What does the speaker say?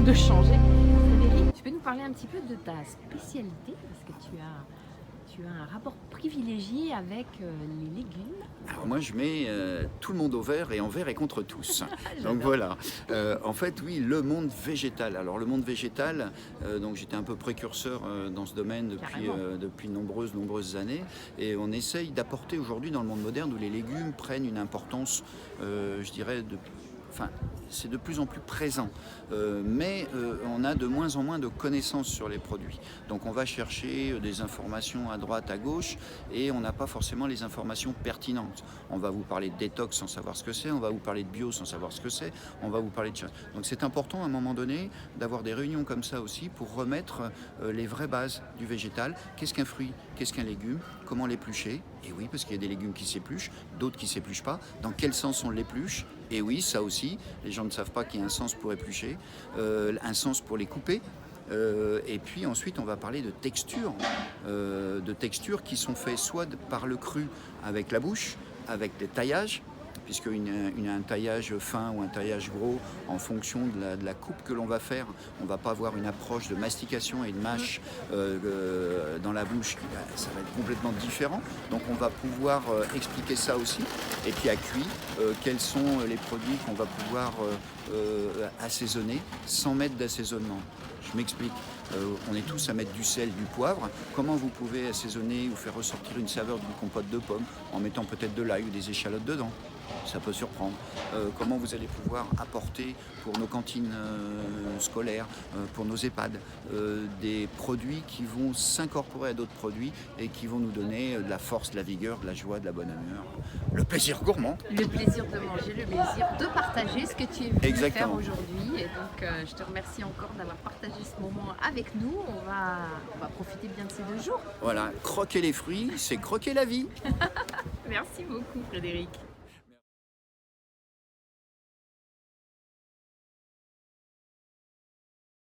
de changer. Frédéric, tu peux nous parler un petit peu de ta spécialité, parce que tu as un rapport privilégié avec les légumes. Alors moi je mets tout le monde au vert et envers et contre tous. Donc J'adore. voilà. En fait oui, le monde végétal. Alors le monde végétal, donc j'étais un peu précurseur dans ce domaine Carrément. depuis de nombreuses années. Et on essaye d'apporter aujourd'hui dans le monde moderne où les légumes prennent une importance, je dirais, enfin, c'est de plus en plus présent, mais on a de moins en moins de connaissances sur les produits. Donc on va chercher des informations à droite, à gauche, et on n'a pas forcément les informations pertinentes. On va vous parler de détox sans savoir ce que c'est, on va vous parler de bio sans savoir ce que c'est, on va vous parler de... Donc c'est important à un moment donné d'avoir des réunions comme ça aussi pour remettre les vraies bases du végétal. Qu'est-ce qu'un fruit? Qu'est-ce qu'un légume? Comment l'éplucher? Et oui, parce qu'il y a des légumes qui s'épluchent, d'autres qui ne s'épluchent pas. Dans quel sens on l'épluche? Et oui, ça aussi, les gens ne savent pas qu'il y a un sens pour éplucher, un sens pour les couper. Et puis ensuite, on va parler de textures qui sont faites soit par le cru avec la bouche, avec des taillages, puisque un taillage fin ou un taillage gros, en fonction de la coupe que l'on va faire, on ne va pas avoir une approche de mastication et de mâche dans la bouche, ça va être complètement différent. Donc on va pouvoir expliquer ça aussi. Et puis à cuit, quels sont les produits qu'on va pouvoir assaisonner sans mettre d'assaisonnement. Je m'explique. On est tous à mettre du sel, du poivre. Comment vous pouvez assaisonner ou faire ressortir une saveur d'une compote de pommes en mettant peut-être de l'ail ou des échalotes dedans? Ça peut surprendre. Comment vous allez pouvoir apporter pour nos cantines scolaires, pour nos EHPAD, des produits qui vont s'incorporer à d'autres produits et qui vont nous donner de la force, de la vigueur, de la joie, de la bonne humeur, le plaisir gourmand. Le plaisir de manger, le plaisir de partager ce que tu es venu faire Exactement. aujourd'hui. Et donc, je te remercie encore d'avoir partagé ce moment avec nous. On va profiter bien de ces 2 jours. Voilà, croquer les fruits, c'est croquer la vie. Merci beaucoup, Frédéric.